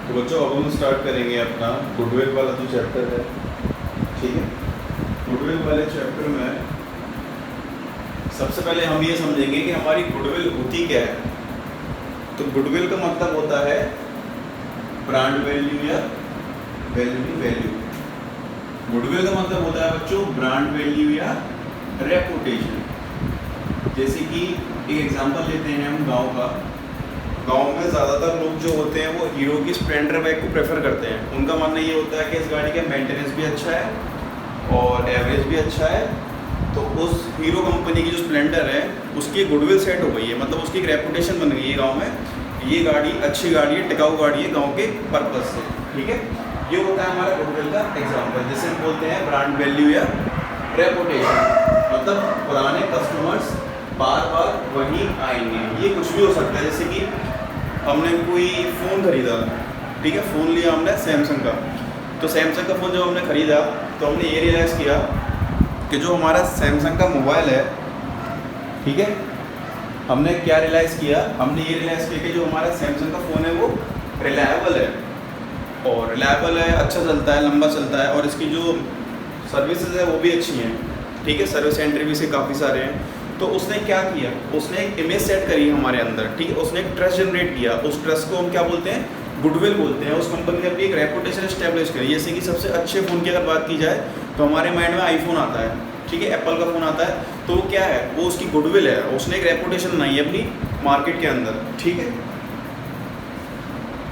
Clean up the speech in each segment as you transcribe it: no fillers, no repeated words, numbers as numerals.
तो बच्चों अब हम स्टार्ट करेंगे अपना गुडविल वाला जो चैप्टर है, ठीक है। गुडविल वाले चैप्टर में सबसे पहले हम ये समझेंगे कि हमारी गुडविल होती क्या है। तो गुडविल का मतलब होता है ब्रांड वैल्यू या वैल्यू। गुडविल का मतलब होता है बच्चों ब्रांड वैल्यू या रेपुटेशन। जैसे कि एक एग्जांपल लेते हैं हम गांव का। गांव में ज़्यादातर लोग जो होते हैं वो हीरो की स्प्लेंडर बाइक को प्रेफर करते हैं। उनका मानना ये होता है कि इस गाड़ी का मेंटेनेंस भी अच्छा है और एवरेज भी अच्छा है। तो उस हीरो कंपनी की जो स्प्लेंडर है उसकी गुडविल सेट हो गई है, मतलब उसकी एक रेपुटेशन बन गई है गाँव में। ये गाड़ी अच्छी गाड़ी है, टिकाऊ गाड़ी है गाँव के पर्पज़ से, ठीक है। ये होता है हमारा गुडविल का एग्जाम्पल, जिसे हम बोलते हैं ब्रांड वैल्यू या रेपुटेशन। मतलब पुराने कस्टमर्स बार बार वहीं आएंगे। ये कुछ भी हो सकता है, जैसे कि हमने कोई फ़ोन ख़रीदा, ठीक है, फ़ोन लिया हमने सैमसंग का। तो सैमसंग का फ़ोन जब हमने ख़रीदा तो हमने ये रियलाइज़ किया कि जो हमारा सैमसंग का मोबाइल है, ठीक है, हमने क्या रियलाइज़ किया, हमने ये रियलाइज़ किया कि जो हमारा सैमसंग का फ़ोन है वो रिलायबल है और रिलायबल है, अच्छा चलता है, लंबा चलता है और इसकी जो सर्विसेज है वो भी अच्छी हैं, ठीक है। सर्विस सेंटर भी से काफ़ी सारे हैं। तो उसने क्या किया, उसने एक इमेज सेट करी हमारे अंदर, ठीक है। उसने एक ट्रस्ट जनरेट किया। उस ट्रस्ट को हम क्या बोलते हैं, गुडविल बोलते हैं। उस कंपनी ने अपनी एक रेपुटेशन इस्टेब्लिश करी। जैसे कि सबसे अच्छे फ़ोन की अगर बात की जाए तो हमारे माइंड में आईफोन आता है, ठीक है, एप्पल का फ़ोन आता है। तो वो क्या है, वो उसकी गुडविल है। उसने एक रेपुटेशन बनाई है अपनी मार्केट के अंदर, ठीक है।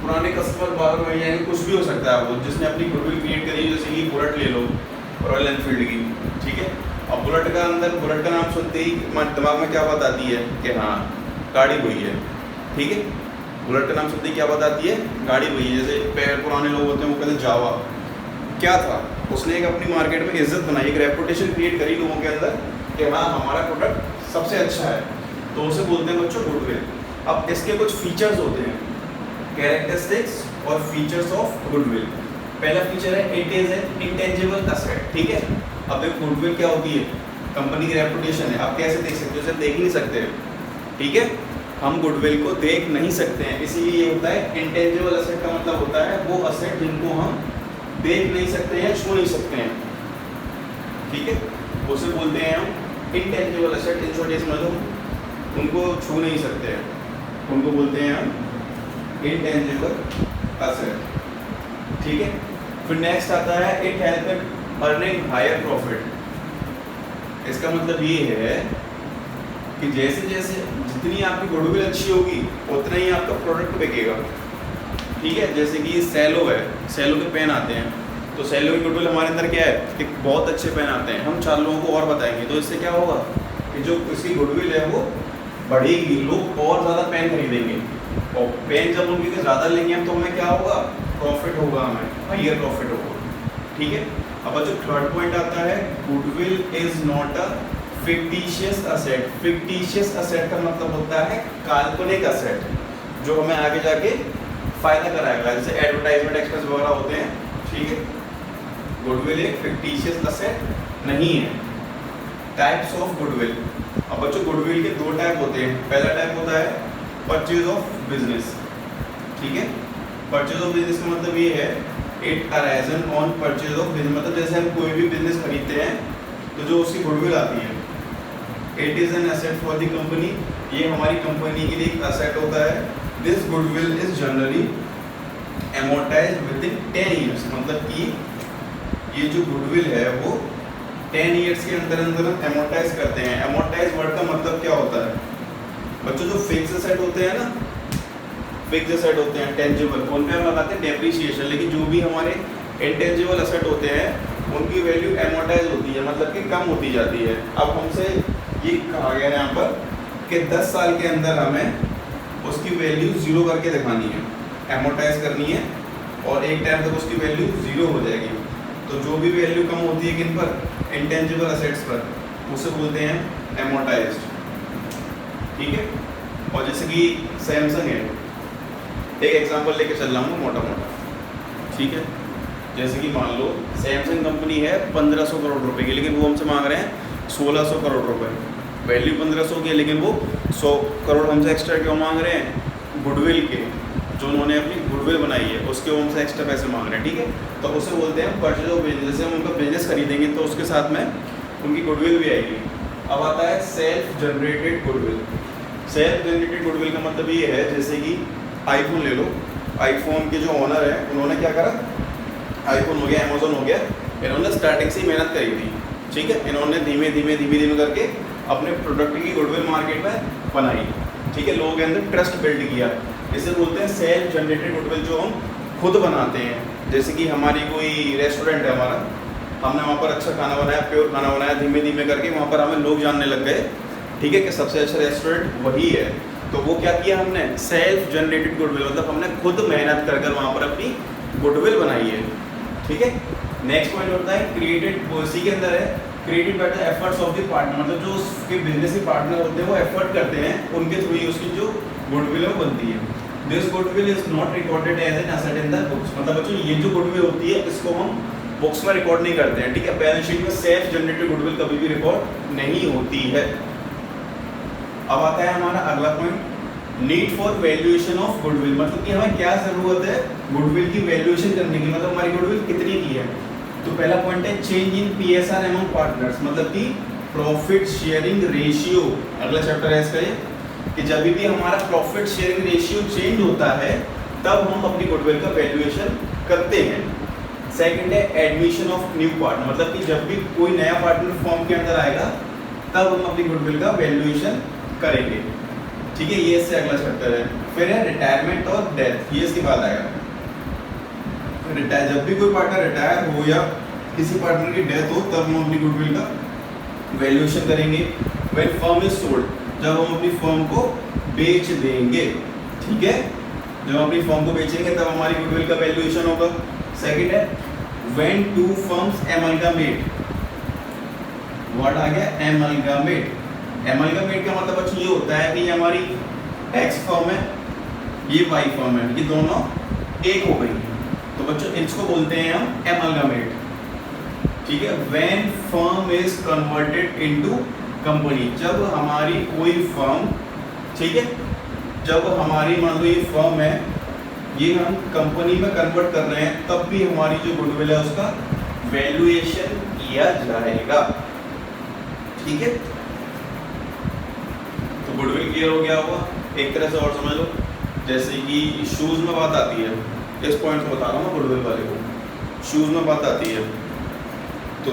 पुराने कस्टमर बार बार यानी कुछ भी हो सकता है वो जिसने अपनी गुडविल क्रिएट करी। जैसे कि बुलेट ले लो, रॉयल एनफील्ड की, ठीक है। अब बुलेट का अंदर बुलेट का नाम सुनते ही दिमाग में क्या बात आती है कि हाँ गाड़ी वही है, ठीक है। बुलेट का नाम सुनते ही क्या बात आती है, गाड़ी वही है। जैसे पुराने लोग होते हैं वो कहते हैं जावा। क्या था, उसने एक अपनी मार्केट में इज्जत बनाई, एक रेपुटेशन क्रिएट करी लोगों के अंदर कि हाँ हमारा प्रोडक्ट सबसे अच्छा है। तो उसे बोलते हैं बच्चों गुडविल। अब इसके कुछ फीचर्स होते हैं, कैरेक्टरिस्टिक्स और फीचर्स ऑफ गुडविल। पहला फीचर है it is an intangible asset, ठीक है। अब एक गुडविल क्या होती है, कंपनी की रेपुटेशन है। आप कैसे देख सकते हो, उसे देख ही नहीं सकते, ठीक है। हम गुडविल को देख नहीं सकते हैं, इसीलिए ये होता है इंटेंजिबल असेट। का मतलब होता है वो असेट जिनको हम देख नहीं सकते हैं, छू नहीं सकते हैं, ठीक है। उसे बोलते हैं हम इंटेंजिबल असेट। इन शॉर्ट मतलब उनको छू नहीं सकते हैं, उनको बोलते हैं हम इंटेंजिबल असेट, ठीक है। फिर नेक्स्ट आता है it help in earning higher profit. इसका मतलब ये है कि जैसे जैसे जितनी आपकी गुडविल अच्छी होगी उतना ही आपका प्रोडक्ट बिकेगा, ठीक है। जैसे कि सेलो है, सेलो के पेन आते हैं। तो सेलो की गुडविल हमारे अंदर क्या है कि बहुत अच्छे पेन आते हैं। हम 4 लोगों को और बताएंगे तो इससे क्या होगा कि जो इसकी गुडविल है वो बढ़ेगी, लोग और ज़्यादा पेन खरीदेंगे और पेन जब उनके ज़्यादा लेंगे हम तो हमें क्या होगा, प्रॉफिट होगा, हमें हायर प्रॉफिट होगा, ठीक है। अब जो थर्ड पॉइंट आता है goodwill is not a fictitious asset. Fictitious asset का मतलब होता है काल्पनिक असेट जो हमें आगे जाके फायदा कराएगा, जैसे एडवर्टाइजमेंट एक्सपेंस वगैरह होते हैं, ठीक है। गुडविल एक फिक्टिशियस असेट नहीं है। Types of goodwill. अब बच्चों गुडविल के 2 टाइप होते हैं। पहला टाइप होता है परचेज ऑफ बिजनेस, ठीक है। परचेज ऑफ बिजनेस का मतलब ये है it arisen on purchase of business. मतलब जैसे हम कोई भी बिजनेस खरीदते हैं तो जो उसकी गुडविल आती है, it is an asset for the company. ये हमारी कंपनी के लिए एक एसेट होता है। This goodwill is generally एमोर्टाइज with in 10 years. मतलब कि ये जो गुडविल है वो 10 ईयर्स के अंदर अंदर एमोर्टाइज करते हैं। एमोर्टाइज वर्ड का मतलब क्या होता है बच्चों, जो फिक्स एसेट होते हैं ना, फिक्स एसेट होते हैं टेंजिबल, उन पे हम लगाते हैं डेप्रिसिएशन। लेकिन जो भी हमारे इंटेंजिबल एसेट होते हैं उनकी वैल्यू एमोर्टाइज होती है, मतलब कि कम होती जाती है। अब हमसे ये कहा गया है यहाँ पर कि 10 साल के अंदर हमें उसकी वैल्यू 0 करके दिखानी है, एमोर्टाइज करनी है और एक टाइम तक उसकी वैल्यू 0 हो जाएगी। तो जो भी वैल्यू कम होती है किन पर, इंटेंजिबल एसेट्स पर, उसे बोलते हैं एमोर्टाइज्ड, ठीक है। और जैसे कि सैमसंग है, एक एग्जांपल लेके चल रहा हूँ मोटा मोटा, ठीक है। जैसे कि मान लो सैमसंग कंपनी है 1500 करोड़ रुपए की, लेकिन वो हमसे मांग रहे हैं 1600 करोड़ रुपए। वैल्यू 1500 की है लेकिन वो 100 करोड़ हमसे एक्स्ट्रा क्यों मांग रहे हैं, गुडविल के जो उन्होंने अपनी गुडविल बनाई है उसके वो हमसे एक्स्ट्रा पैसे मांग रहे हैं, ठीक है, तो उसे बोलते हैं परचेज ऑफ बिजनेस। जैसे हम उनका बिजनेस खरीदेंगे तो उसके साथ में उनकी गुडविल भी आएगी। अब आता है self generated goodwill. Self generated goodwill का मतलब ये है, जैसे कि आईफोन ले लो, आईफोन के जो ऑनर हैं उन्होंने क्या करा, आईफोन हो गया, अमेजोन हो गया, इन्होंने स्टार्टिंग से ही मेहनत करी थी, ठीक है, इन्होंने धीमे धीमे करके अपने प्रोडक्ट की गुडविल मार्केट में बनाई, ठीक है, लोगों के अंदर ट्रस्ट बिल्ड किया। इसे बोलते हैं सेल्फ जनरेटेड गुडविल, जो हम खुद बनाते हैं। जैसे कि हमारी कोई रेस्टोरेंट है हमारा, हमने वहाँ पर अच्छा खाना बनाया, प्योर खाना बनाया, धीमे धीमे करके वहाँ पर हमें लोग जानने लग गए, ठीक है, कि सबसे अच्छा रेस्टोरेंट वही है। तो वो क्या किया हमने, सेल्फ जनरेटेड गुडविल, मतलब हमने खुद मेहनत कर वहाँ पर अपनी गुडविल बनाई है, ठीक है। नेक्स्ट पॉइंट होता है क्रिएटेड, उसी के अंदर है created by the efforts of the partner, मतलब जो उसके बिजनेस के पार्टनर होते हैं वो एफर्ट करते हैं, उनके थ्रू ही उसकी जो गुडविल है वो बनती है। This goodwill is not recorded as an asset in the books, मतलब बच्चों ये जो गुडविल होती है इसको हम बुक्स में रिकॉर्ड नहीं करते हैं, ठीक है, बैलेंस शीट में सेल्फ जनरेटेड गुडविल कभी भी रिकॉर्ड नहीं होती है। अब आता है हमारा अगला point, need for valuation of goodwill, मतलब कि हमें क्या जरूरत है गुडविल की वैल्यूएशन करने की, मतलब हमारी गुडविल कितनी की है। तो पहला पॉइंट है change in PSR among partners, मतलब कि प्रॉफिट शेयरिंग रेशियो, अगला चैप्टर है इसका ये, कि जब भी हमारा प्रॉफिट शेयरिंग रेशियो चेंज होता है तब हम अपनी गुडविल का वैल्यूएशन करते हैं। सेकंड है एडमिशन ऑफ न्यू पार्टनर, मतलब कि जब भी कोई नया पार्टनर फॉर्म के अंदर आएगा तब हम अपनी गुडविल का वैल्यूएशन करेंगे, ठीक है, ये इससे अगला चैप्टर है। फिर है रिटायरमेंट और डेथ, ये इसके बाद आएगा। जब भी कोई पार्टनर रिटायर हो या किसी पार्टनर की डेथ हो तब हम अपनी गुडविल का वैल्यूएशन करेंगे। व्हेन फर्म इज सोल्ड, जब हम अपनी फर्म को बेच देंगे, ठीक है, जब हम अपनी फर्म को बेचेंगे तब हमारी गुडविल का वैल्यूएशन होगा। सेकंड है व्हेन टू फर्म्स एमलगामेट, वर्ड आ गया एमलगामेट। एमलगामेट का मतलब अच्छा ये होता है कि ये हमारी एक्स फर्म है, ये वाई फर्म है, ये दोनों एक हो गई, तो बच्चों इसको बोलते हैं हम एमलगामेट, ठीक है। When firm is converted into company, जब हमारी कोई फर्म, ठीक है, जब हमारी मान लो ये फर्म है, ये हम कंपनी में कन्वर्ट कर रहे हैं तब भी हमारी जो गुडविल है उसका वैल्यूएशन किया जाएगा, ठीक है। तो गुडविल क्लियर हो गया होगा, एक तरह से और समझ लो, जैसे कि शूज में बात आती है, इस पॉइंट को बता रहा हूँ मैं गुडविल वाले को, शूज में बात आती है तो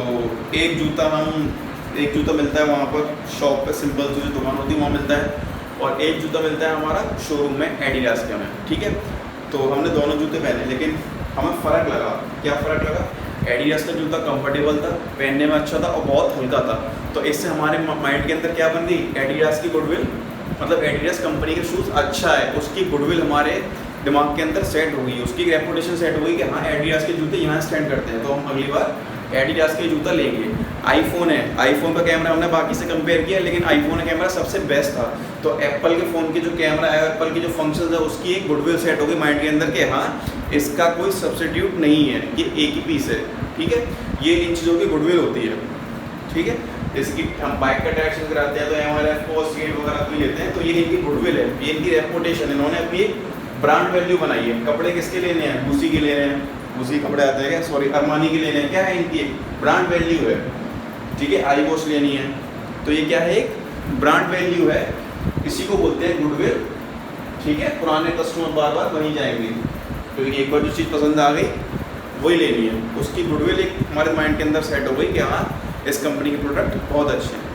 एक जूता मिलता है वहाँ पर शॉप पे, सिंपल जो दुकान होती है वहाँ मिलता है, और एक जूता मिलता है हमारा शोरूम में एडिडास के में, ठीक है। तो हमने दोनों जूते पहने, लेकिन हमें फ़र्क लगा, क्या फ़र्क लगा, एडिडास का जूता कंफर्टेबल था, पहनने में अच्छा था और बहुत हल्का था, तो इससे हमारे माइंड के अंदर क्या बन गई, एडिडास की गुडविल, मतलब एडिडास कंपनी के शूज़ अच्छा है, उसकी गुडविल हमारे दिमाग के अंदर सेट हो गई, उसकी रेपुटेशन सेट हो गई कि हाँ एडिडास के जूते यहाँ स्टैंड करते हैं, तो हम अगली बार एडिडास के जूता लेंगे। आईफोन है, आईफोन का कैमरा हमने बाकी से कंपेयर किया, लेकिन आईफोन का कैमरा सबसे बेस्ट था, तो एप्पल के फ़ोन के जो कैमरा है, एप्पल की जो फंक्शंस है, उसकी एक गुडविल सेट हो गई माइंड के अंदर कि हाँ इसका कोई सब्स्टिट्यूट नहीं है, ये एक ही पीस है, ठीक है। ये इन चीज़ों की गुडविल होती है, ठीक है। जैसे कि हम बाइक का टैक्स कराते हैं तो MRF को सीट वगैरह कोई लेते हैं, तो ये इनकी गुडविल है, ये इनकी रेपुटेशन, इन्होंने अपनी ब्रांड वैल्यू बनाई है। कपड़े किसके लेने हैं, गुसी के ले रहे हैं, गुसी कपड़े आते हैं, सॉरी अरमानी के लेने हैं, क्या है इनकी ब्रांड वैल्यू है, ठीक है। आईवॉश लेनी है तो ये क्या है, एक ब्रांड वैल्यू है, इसी को बोलते हैं गुडविल, ठीक है। पुराने कस्टमर बार बार वहीं जाएंगे, तो एक बार जो चीज़ पसंद आ गई वही लेनी है, उसकी गुडविल एक हमारे माइंड के अंदर सेट हो गई कि हाँ इस कंपनी के प्रोडक्ट बहुत अच्छे हैं।